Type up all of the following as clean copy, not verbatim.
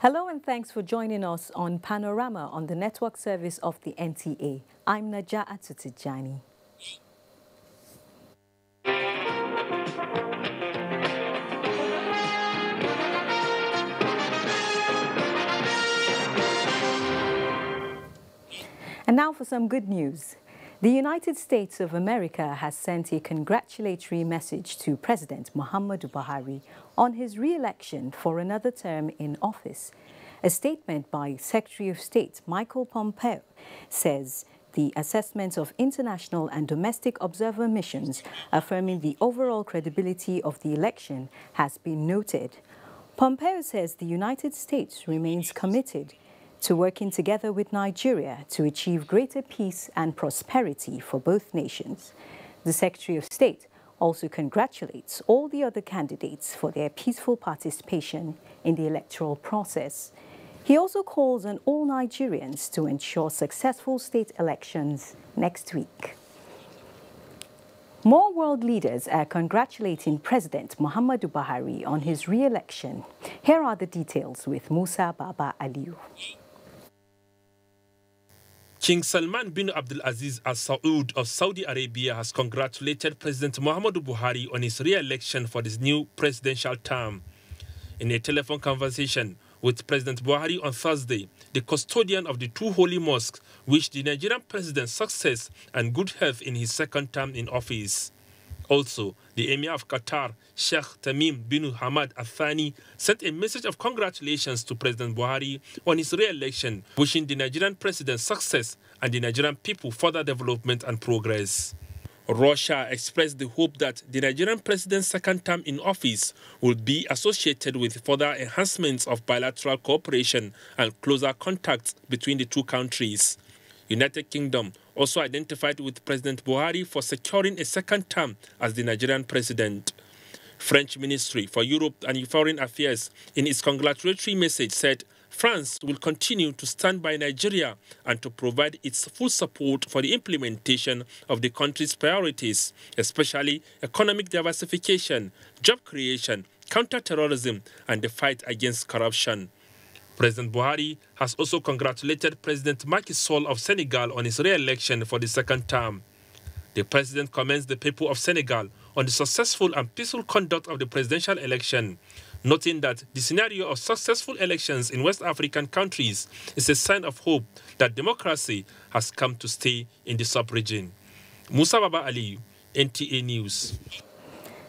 Hello and thanks for joining us on Panorama on the network service of the NTA. I'm Najaa Atutijani. And now for some good news. The United States of America has sent a congratulatory message to President Muhammadu Buhari on his re-election for another term in office. A statement by Secretary of State Michael Pompeo says the assessment of international and domestic observer missions affirming the overall credibility of the election has been noted. Pompeo says the United States remains committed to working together with Nigeria to achieve greater peace and prosperity for both nations. The Secretary of State also congratulates all the other candidates for their peaceful participation in the electoral process. He also calls on all Nigerians to ensure successful state elections next week. More world leaders are congratulating President Muhammadu Buhari on his re-election. Here are the details with Musa Baba Aliyu. King Salman bin Abdulaziz Al Saud of Saudi Arabia has congratulated President Muhammadu Buhari on his re-election for this new presidential term. In a telephone conversation with President Buhari on Thursday, the custodian of the two holy mosques wished the Nigerian president success and good health in his second term in office. Also, the Emir of Qatar, Sheikh Tamim bin Hamad Al Thani, sent a message of congratulations to President Buhari on his re-election, wishing the Nigerian president success and the Nigerian people further development and progress. Russia expressed the hope that the Nigerian president's second term in office will be associated with further enhancements of bilateral cooperation and closer contacts between the two countries. United Kingdom also identified with President Buhari for securing a second term as the Nigerian president. French Ministry for Europe and Foreign Affairs, in its congratulatory message, said France will continue to stand by Nigeria and to provide its full support for the implementation of the country's priorities, especially economic diversification, job creation, counter-terrorism, and the fight against corruption. President Buhari has also congratulated President Macky Sall of Senegal on his re-election for the second term. The president commends the people of Senegal on the successful and peaceful conduct of the presidential election, noting that the scenario of successful elections in West African countries is a sign of hope that democracy has come to stay in the sub-region. Musa Baba Aliyu, NTA News.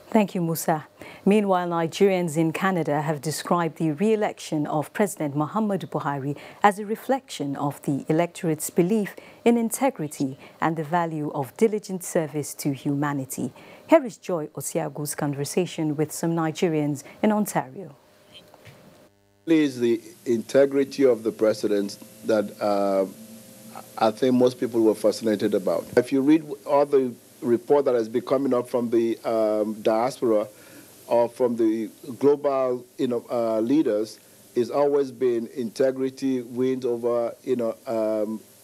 Thank you, Musa. Meanwhile, Nigerians in Canada have described the re-election of President Muhammadu Buhari as a reflection of the electorate's belief in integrity and the value of diligent service to humanity. Here is Joy Osiagu's conversation with some Nigerians in Ontario. It is the integrity of the president that I think most people were fascinated about. If you read all the report that has been coming up from the Diaspora or from the global leaders, it's always been integrity wins over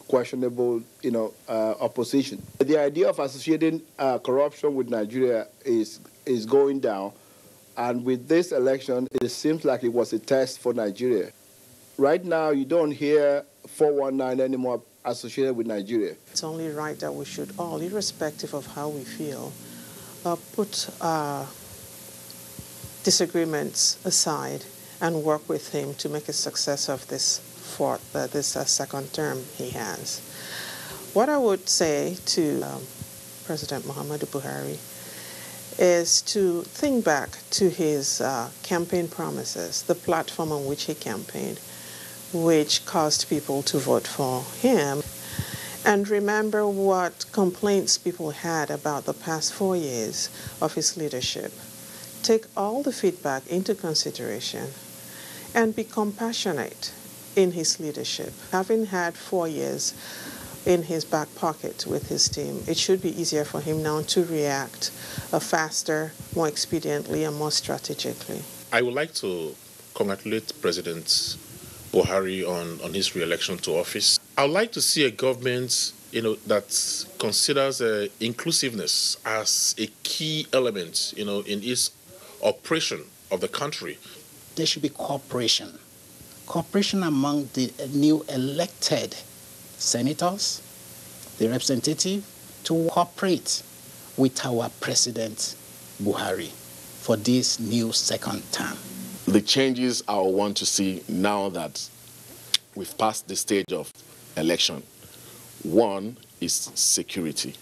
questionable opposition. The idea of associating corruption with Nigeria is going down, and with this election it seems like it was a test for Nigeria. Right now you don't hear 419 anymore associated with Nigeria. It's only right that we should all, irrespective of how we feel, put disagreements aside and work with him to make a success of this second term he has. What I would say to President Muhammadu Buhari is to think back to his campaign promises, the platform on which he campaigned, which caused people to vote for him. And remember what complaints people had about the past 4 years of his leadership. Take all the feedback into consideration and be compassionate in his leadership. Having had 4 years in his back pocket with his team, it should be easier for him now to react faster, more expediently, and more strategically. I would like to congratulate President Buhari on his re-election to office. I would like to see a government, that considers inclusiveness as a key element, in its operation of the country. There should be cooperation cooperation among the new elected senators, the representative, to cooperate with our President Buhari for this new second term. The changes I want to see now that we've passed the stage of election, one is security.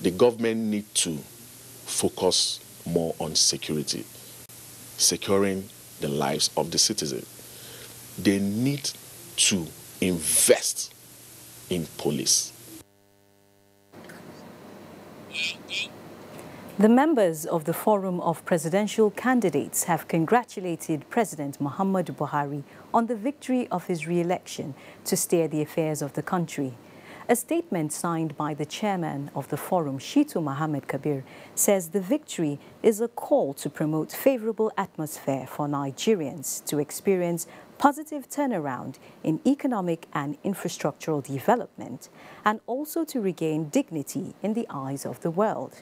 The government needs to focus more on security, securing the lives of the citizens. They need to invest in police. The members of the Forum of Presidential Candidates have congratulated President Muhammadu Buhari on the victory of his re-election to steer the affairs of the country. A statement signed by the chairman of the forum, Shitu Mohammed Kabir, says the victory is a call to promote favorable atmosphere for Nigerians to experience positive turnaround in economic and infrastructural development, and also to regain dignity in the eyes of the world.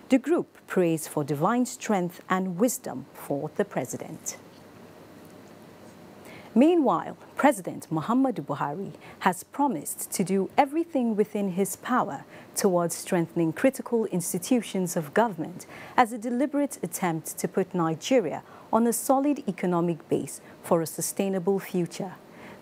The group prays for divine strength and wisdom for the president. Meanwhile, President Muhammadu Buhari has promised to do everything within his power towards strengthening critical institutions of government as a deliberate attempt to put Nigeria on a solid economic base for a sustainable future.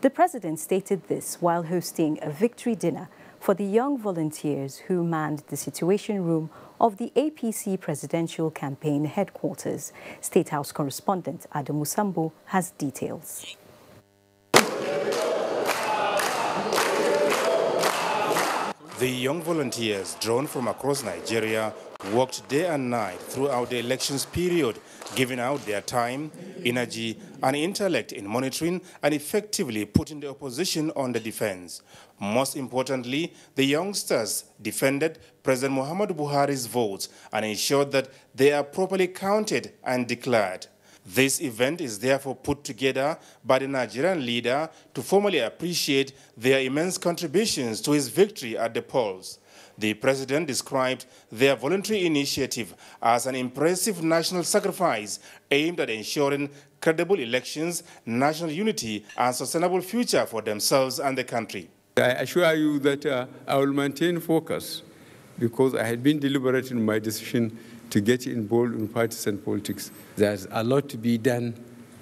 The president stated this while hosting a victory dinner for the young volunteers who manned the Situation Room of the APC presidential campaign headquarters. State House correspondent Adamu Sambo has details. The young volunteers drawn from across Nigeria worked day and night throughout the elections period, giving out their time, energy, and intellect in monitoring and effectively putting the opposition on the defense. Most importantly, the youngsters defended President Muhammadu Buhari's votes and ensured that they are properly counted and declared. This event is therefore put together by the Nigerian leader to formally appreciate their immense contributions to his victory at the polls. The president described their voluntary initiative as an impressive national sacrifice aimed at ensuring credible elections, national unity, and sustainable future for themselves and the country. I assure you that I will maintain focus because I had been deliberate in my decision to get involved in partisan politics. There's a lot to be done,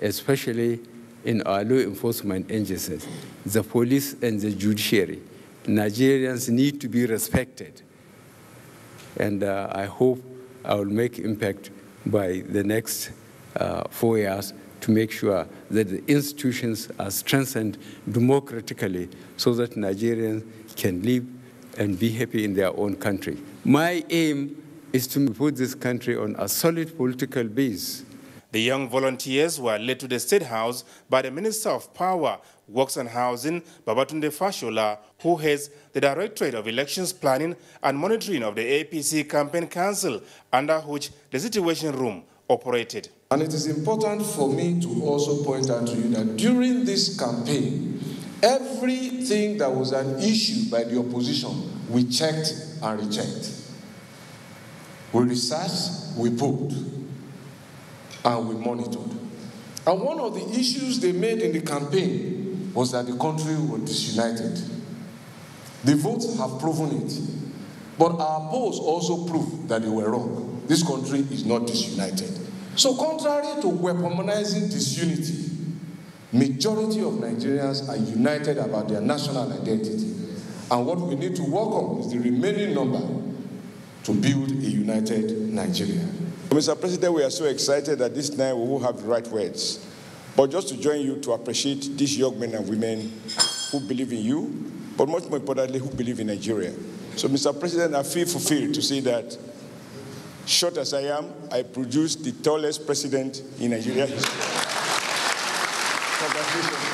especially in our law enforcement agencies, the police and the judiciary. Nigerians need to be respected. And I hope I will make impact by the next 4 years to make sure that the institutions are strengthened democratically so that Nigerians can live and be happy in their own country. My aim is to put this country on a solid political base. The young volunteers were led to the State House by the Minister of Power, Works and Housing, Babatunde Fashola, who heads the Directorate of Elections Planning and Monitoring of the APC Campaign Council, under which the Situation Room operated. And it is important for me to also point out to you that during this campaign, everything that was an issue by the opposition, we checked and rechecked. We researched, we probed, and we monitored. And one of the issues they made in the campaign was that the country was disunited. The votes have proven it. But our polls also proved that they were wrong. This country is not disunited. So contrary to weaponizing disunity, majority of Nigerians are united about their national identity. And what we need to work on is the remaining number to build a united Nigeria. Mr. President, we are so excited that this night we will have the right words. But just to join you to appreciate these young men and women who believe in you, but much more importantly, who believe in Nigeria. So, Mr. President, I feel fulfilled to say that, short as I am, I produced the tallest president in Nigeria history. Congratulations.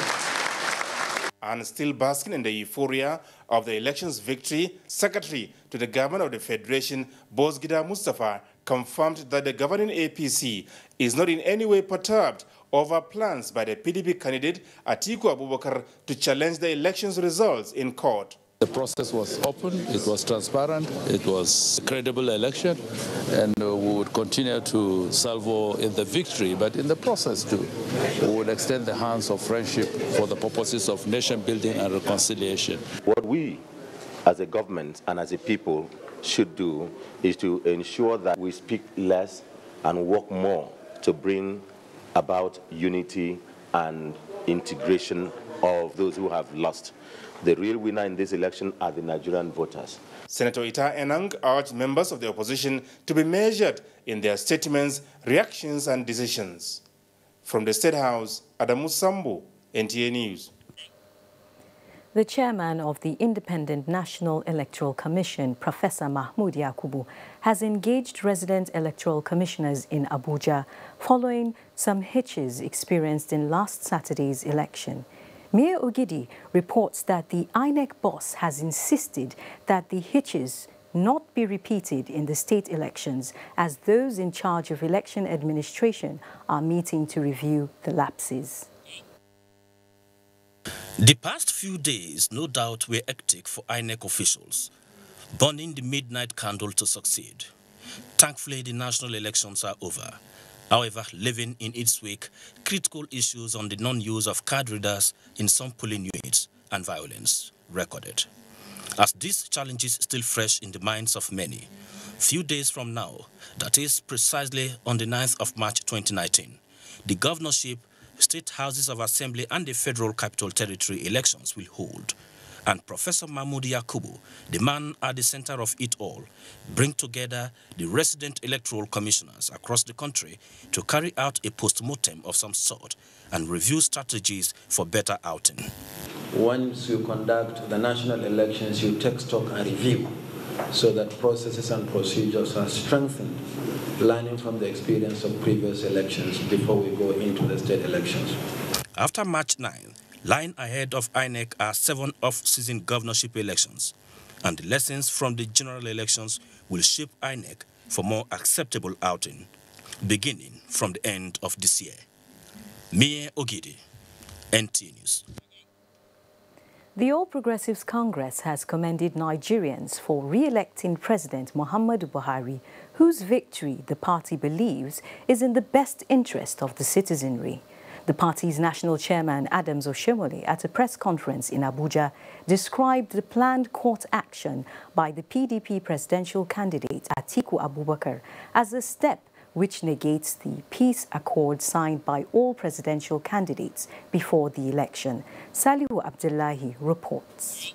And still basking in the euphoria of the election's victory, Secretary to the Government of the Federation, Bosgida Mustafa, confirmed that the governing APC is not in any way perturbed over plans by the PDP candidate Atiku Abubakar to challenge the election's results in court. The process was open, it was transparent, it was a credible election, and we would continue to salvo in the victory, but in the process too, we would extend the hands of friendship for the purposes of nation building and reconciliation. What we as a government and as a people should do is to ensure that we speak less and work more to bring about unity and integration of those who have lost. The real winner in this election are the Nigerian voters. Senator Ita Enang urged members of the opposition to be measured in their statements, reactions and decisions. From the State House, Adamu Sambu, NTA News. The chairman of the Independent National Electoral Commission, Professor Mahmoud Yakubu, has engaged resident electoral commissioners in Abuja following some hitches experienced in last Saturday's election. Mia Ogidi reports that the INEC boss has insisted that the hitches not be repeated in the state elections, as those in charge of election administration are meeting to review the lapses. The past few days, no doubt, were hectic for INEC officials, burning the midnight candle to succeed. Thankfully, the national elections are over. However, leaving in its wake critical issues on the non-use of card readers in some polling units and violence recorded. As these challenges still fresh in the minds of many, few days from now, that is precisely on the 9th of March 2019, the governorship, state houses of assembly and the federal capital territory elections will hold. And Professor Mahmoud Yakubu, the man at the center of it all, bring together the resident electoral commissioners across the country to carry out a post-mortem of some sort and review strategies for better outing. Once you conduct the national elections, you take stock and review so that processes and procedures are strengthened, learning from the experience of previous elections before we go into the state elections. After March 9, lying ahead of INEC are 7 off-season governorship elections, and the lessons from the general elections will shape INEC for more acceptable outing, beginning from the end of this year. Mie Ogidi, NTA News. The All Progressives Congress has commended Nigerians for re-electing President Muhammadu Buhari, whose victory the party believes is in the best interest of the citizenry. The party's national chairman, Adams Oshomole, at a press conference in Abuja, described the planned court action by the PDP presidential candidate Atiku Abubakar as a step which negates the peace accord signed by all presidential candidates before the election. Salihu Abdullahi reports.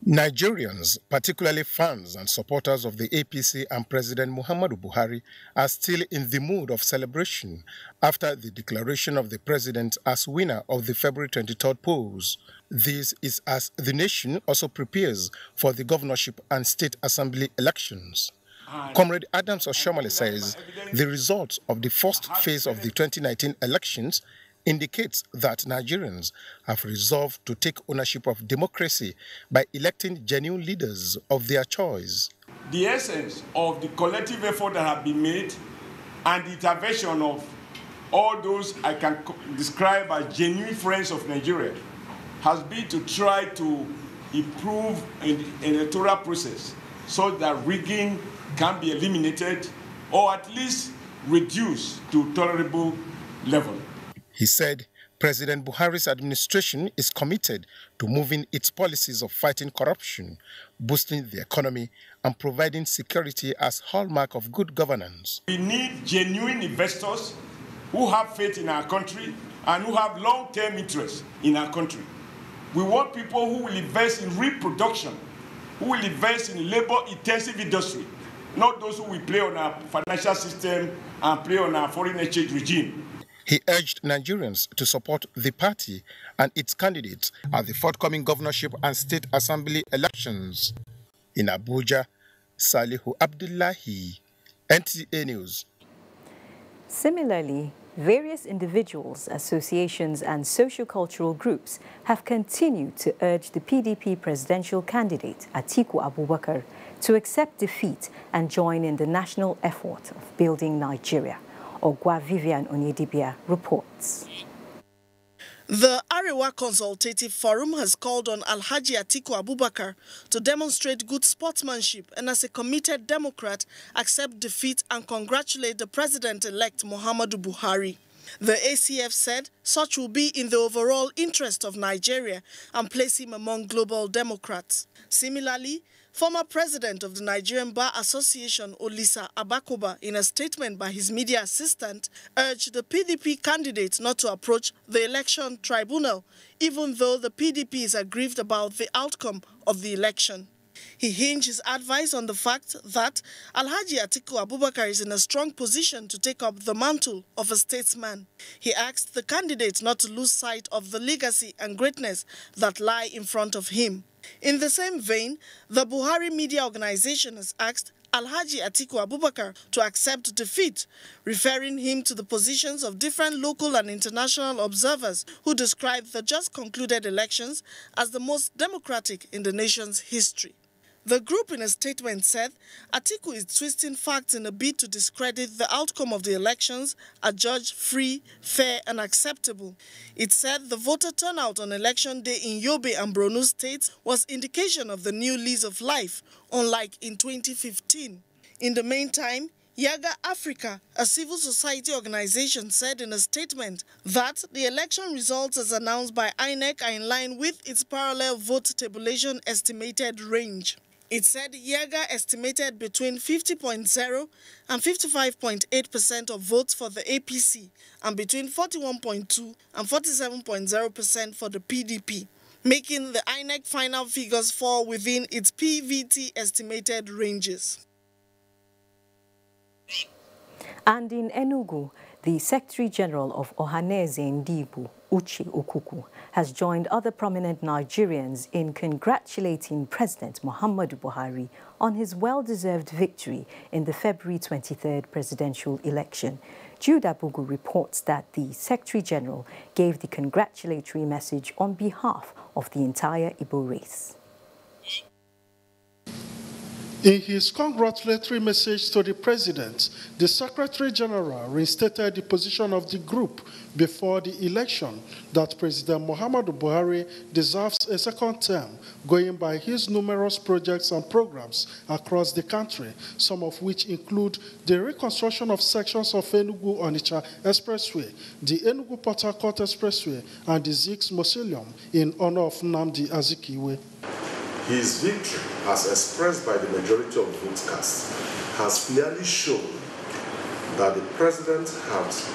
Nigerians, particularly fans and supporters of the APC and President Muhammadu Buhari, are still in the mood of celebration after the declaration of the president as winner of the February 23rd polls. This is as the nation also prepares for the governorship and state assembly elections. Comrade Adams Oshomole says the results of the first phase of the 2019 elections indicates that Nigerians have resolved to take ownership of democracy by electing genuine leaders of their choice. The essence of the collective effort that have been made and the intervention of all those I can describe as genuine friends of Nigeria has been to try to improve the electoral process so that rigging can be eliminated or at least reduced to tolerable level. He said President Buhari's administration is committed to moving its policies of fighting corruption, boosting the economy, and providing security as hallmark of good governance. We need genuine investors who have faith in our country and who have long-term interests in our country. We want people who will invest in reproduction, who will invest in labor-intensive industry, not those who will play on our financial system and play on our foreign exchange regime. He urged Nigerians to support the party and its candidates at the forthcoming governorship and state assembly elections. In Abuja, Salihu Abdullahi, NTA News. Similarly, various individuals, associations and socio-cultural groups have continued to urge the PDP presidential candidate Atiku Abubakar to accept defeat and join in the national effort of building Nigeria. Ogwa Vivian Onyedibia reports. The Arewa Consultative Forum has called on Alhaji Atiku Abubakar to demonstrate good sportsmanship and, as a committed Democrat, accept defeat and congratulate the President-elect Muhammadu Buhari. The ACF said such will be in the overall interest of Nigeria and place him among global Democrats. Similarly, former president of the Nigerian Bar Association, Olisa Abakoba, in a statement by his media assistant, urged the PDP candidate not to approach the election tribunal, even though the PDP is aggrieved about the outcome of the election. He hinged his advice on the fact that Alhaji Atiku Abubakar is in a strong position to take up the mantle of a statesman. He asked the candidate not to lose sight of the legacy and greatness that lie in front of him. In the same vein, the Buhari Media Organization has asked Alhaji Atiku Abubakar to accept defeat, referring him to the positions of different local and international observers who described the just concluded elections as the most democratic in the nation's history. The group in a statement said Atiku is twisting facts in a bid to discredit the outcome of the elections adjudged free, fair and acceptable. It said the voter turnout on election day in Yobe and Borno states was indication of the new lease of life, unlike in 2015. In the meantime, Yaga Africa, a civil society organization, said in a statement that the election results as announced by INEC are in line with its parallel vote tabulation estimated range. It said Yaga estimated between 50.0% and 55.8% of votes for the APC and between 41.2% and 47.0% for the PDP, making the INEC final figures fall within its PVT estimated ranges. And in Enugu, the Secretary General of Ohaneze Ndigbo, Uche Okuku, has joined other prominent Nigerians in congratulating President Muhammadu Buhari on his well-deserved victory in the February 23rd presidential election. Jude Abugu reports that the Secretary General gave the congratulatory message on behalf of the entire Igbo race. In his congratulatory message to the President, the Secretary General reinstated the position of the group before the election that President Muhammadu Buhari deserves a second term, going by his numerous projects and programs across the country, some of which include the reconstruction of sections of Enugu-Onitsha Expressway, the Enugu-Port Harcourt Expressway, and the Zix Mausoleum in honor of Nnamdi Azikiwe. His victory, as expressed by the majority of votes cast, has clearly shown that the president has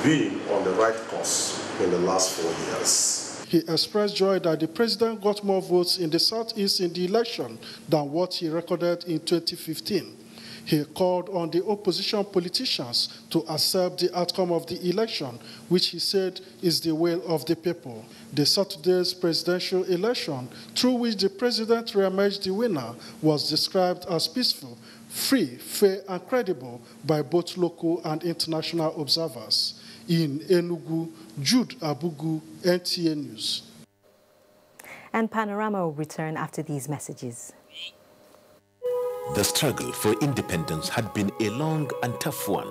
been on the right course in the last 4 years. He expressed joy that the president got more votes in the Southeast in the election than what he recorded in 2015. He called on the opposition politicians to accept the outcome of the election, which he said is the will of the people. The Saturday's presidential election, through which the president re-emerged the winner, was described as peaceful, free, fair, and credible by both local and international observers. In Enugu, Jude Abugu, NTA News. And Panorama will return after these messages. The struggle for independence had been a long and tough one.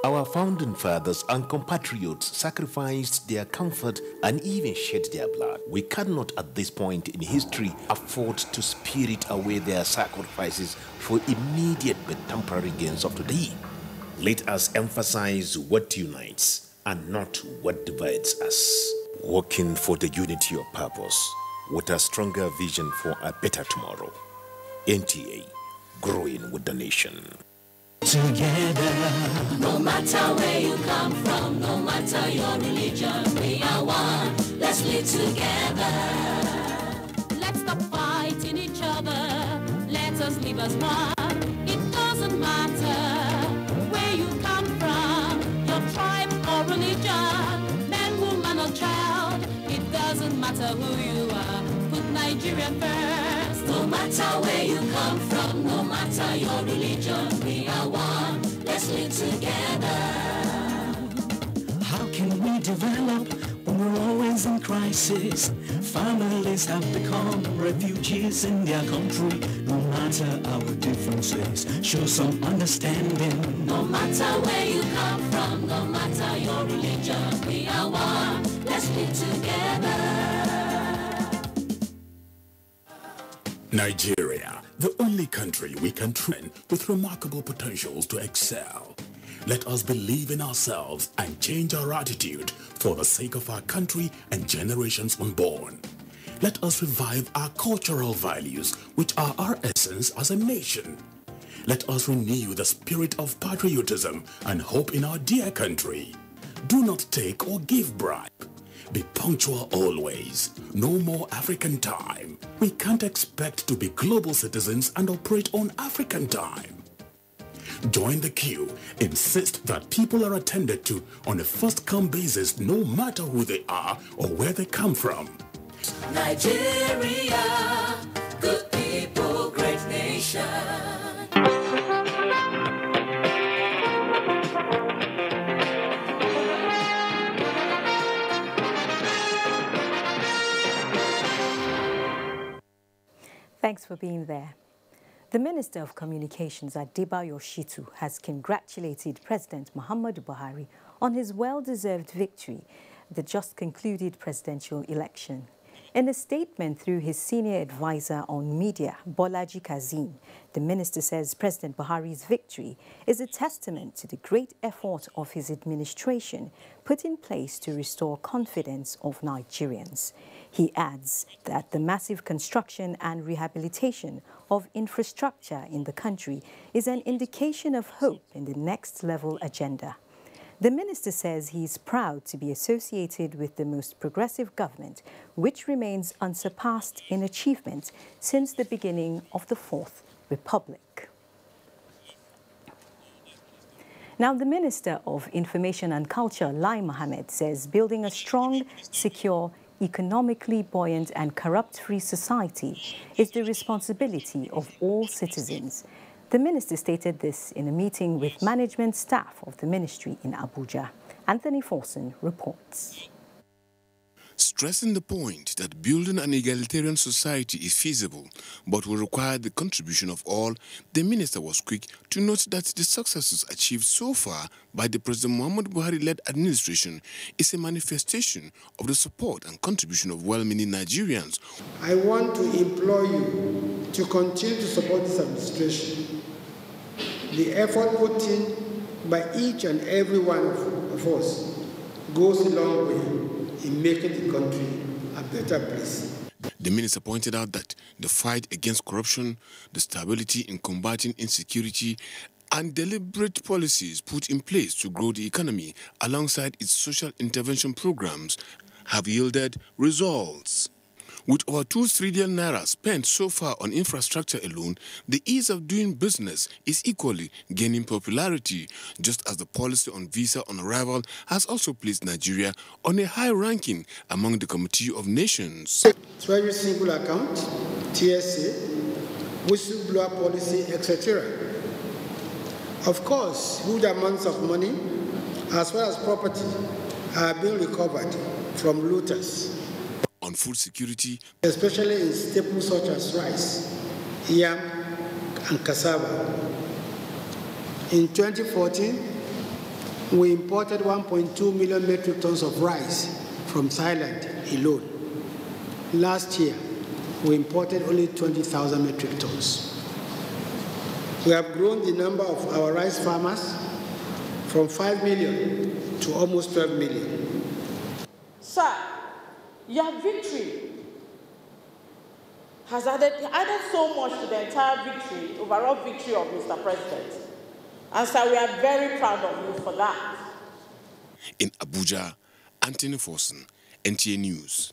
Our founding fathers and compatriots sacrificed their comfort and even shed their blood. We cannot at this point in history afford to spirit away their sacrifices for immediate but temporary gains of today. Let us emphasize what unites and not what divides us. Working for the unity of purpose with a stronger vision for a better tomorrow. NTA, growing with the nation. Together, no matter where you come from, no matter your religion, we are one. Let's live together. Let's stop fighting each other. Let us live as one. It doesn't matter where you come from, your tribe or religion, man, woman or child. It doesn't matter who you are. Put Nigeria first. No matter where you come from, no matter your religion, we are one. Let's live together. How can we develop when we're always in crisis. Families have become refugees in their country. No matter our differences, show some understanding. No matter where you come from, no matter your religion, we are one. Let's live together. Nigeria, the only country we can train with remarkable potentials to excel. Let us believe in ourselves and change our attitude for the sake of our country and generations unborn. Let us revive our cultural values, which are our essence as a nation. Let us renew the spirit of patriotism and hope in our dear country. Do not take or give bribe. Be punctual always. No more African time. We can't expect to be global citizens and operate on African time. Join the queue. Insist that people are attended to on a first-come basis, no matter who they are or where they come from. Nigeria, good people, great nation. Thanks for being there. The Minister of Communications, Adebayo Shitu, has congratulated President Muhammadu Buhari on his well-deserved victory at the just concluded presidential election. In a statement through his senior advisor on media, Bolaji Kazeem, the minister says President Buhari's victory is a testament to the great effort of his administration put in place to restore confidence of Nigerians. He adds that the massive construction and rehabilitation of infrastructure in the country is an indication of hope in the next level agenda. The minister says he is proud to be associated with the most progressive government, which remains unsurpassed in achievement since the beginning of the Fourth Republic. Now, the Minister of Information and Culture, Lai Mohammed, says building a strong, secure, economically buoyant and corrupt-free society is the responsibility of all citizens. The minister stated this in a meeting with management staff of the ministry in Abuja. Anthony Forson reports. Stressing the point that building an egalitarian society is feasible but will require the contribution of all, the minister was quick to note that the successes achieved so far by the President Muhammadu Buhari-led administration is a manifestation of the support and contribution of well-meaning Nigerians. I want to implore you to continue to support this administration. The effort put in by each and every one of us goes a long way in making the country a better place. The minister pointed out that the fight against corruption, the stability in combating insecurity, and deliberate policies put in place to grow the economy alongside its social intervention programs have yielded results. With over 2 trillion naira spent so far on infrastructure alone, the ease of doing business is equally gaining popularity, just as the policy on visa on arrival has also placed Nigeria on a high ranking among the Committee of Nations. Treasury single account, TSA, whistleblower policy, etc. Of course, huge amounts of money as well as property are being recovered from looters. On food security, especially in staples such as rice, yam, and cassava. In 2014, we imported 1.2 million metric tons of rice from Thailand alone. Last year, we imported only 20,000 metric tons. We have grown the number of our rice farmers from 5 million to almost 12 million. Sir, your victory has added so much to the entire victory, overall victory of Mr. President. And so we are very proud of you for that. In Abuja, Anthony Forson, NTA News.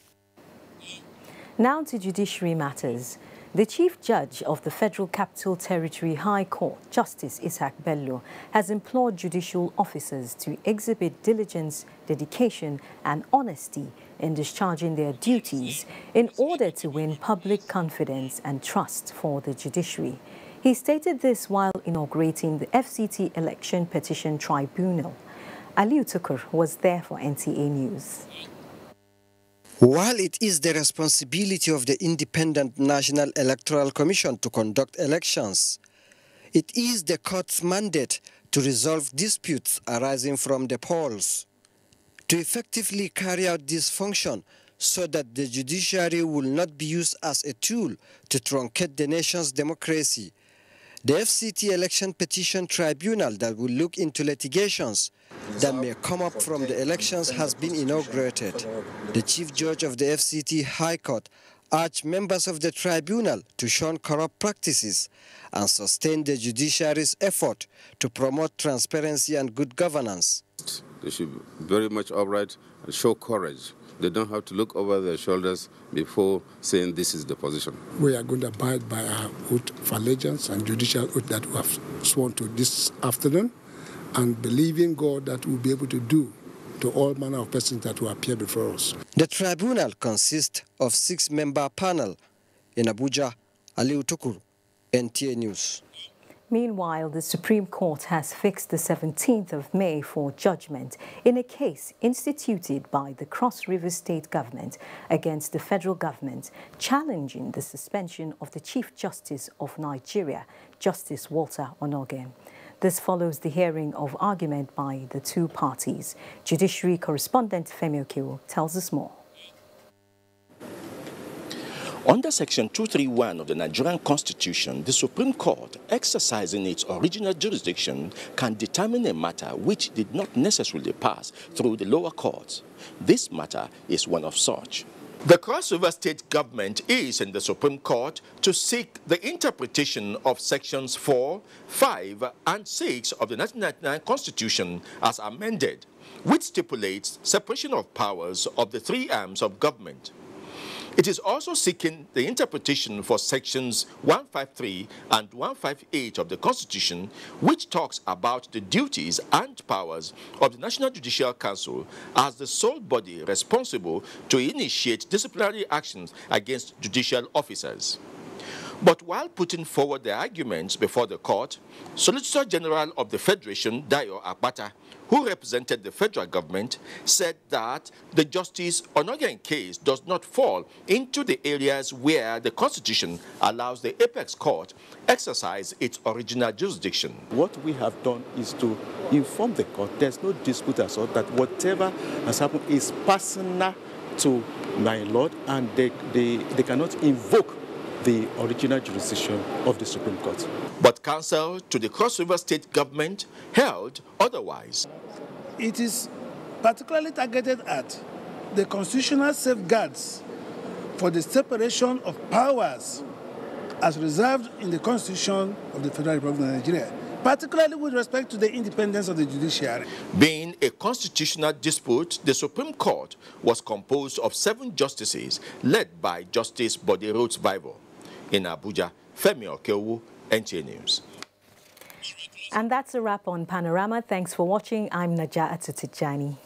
Now to judiciary matters. The Chief Judge of the Federal Capital Territory High Court, Justice Ishaq Bello, has implored judicial officers to exhibit diligence, dedication and honesty in discharging their duties in order to win public confidence and trust for the judiciary. He stated this while inaugurating the FCT Election Petition Tribunal. Aliu Tukur was there for NTA News. While it is the responsibility of the Independent National Electoral Commission to conduct elections, it is the court's mandate to resolve disputes arising from the polls. To effectively carry out this function so that the judiciary will not be used as a tool to truncate the nation's democracy, the FCT Election Petition Tribunal that will look into litigations that may come up from the elections has been inaugurated. The Chief Judge of the FCT High Court urged members of the tribunal to shun corrupt practices and sustain the judiciary's effort to promote transparency and good governance. They should be very much upright and show courage. They don't have to look over their shoulders before saying this is the position. We are going to abide by our oath of allegiance and judicial oath that we have sworn to this afternoon, and believe in God that we'll be able to do to all manner of persons that will appear before us. The tribunal consists of 6-member panel. In Abuja, Aliu Tukur, NTA News. Meanwhile, the Supreme Court has fixed the 17th of May for judgment in a case instituted by the Cross River State government against the federal government, challenging the suspension of the Chief Justice of Nigeria, Justice Walter Onogen. This follows the hearing of argument by the two parties. Judiciary correspondent Femi Okewo tells us more. Under Section 231 of the Nigerian Constitution, the Supreme Court, exercising its original jurisdiction, can determine a matter which did not necessarily pass through the lower courts. This matter is one of such. The Cross River State government is in the Supreme Court to seek the interpretation of Sections 4, 5, and 6 of the 1999 Constitution as amended, which stipulates separation of powers of the three arms of government. It is also seeking the interpretation for Sections 153 and 158 of the Constitution, which talks about the duties and powers of the National Judicial Council as the sole body responsible to initiate disciplinary actions against judicial officers. But while putting forward the arguments before the court, Solicitor General of the Federation, Dayo Akpata, who represented the federal government, said that the Justice Onogen case does not fall into the areas where the Constitution allows the apex court exercise its original jurisdiction. What we have done is to inform the court there's no dispute at all, that whatever has happened is personal to my lord, and they cannot invoke the original jurisdiction of the Supreme Court. But counsel to the Cross River State government held otherwise. It is particularly targeted at the constitutional safeguards for the separation of powers as reserved in the Constitution of the Federal Republic of Nigeria, particularly with respect to the independence of the judiciary. Being a constitutional dispute, the Supreme Court was composed of 7 justices led by Justice Bode Rhodes-Bible. In Abuja, Femi Okewo, NTA News. And that's a wrap on Panorama. Thanks for watching. I'm Najaa Atutijani.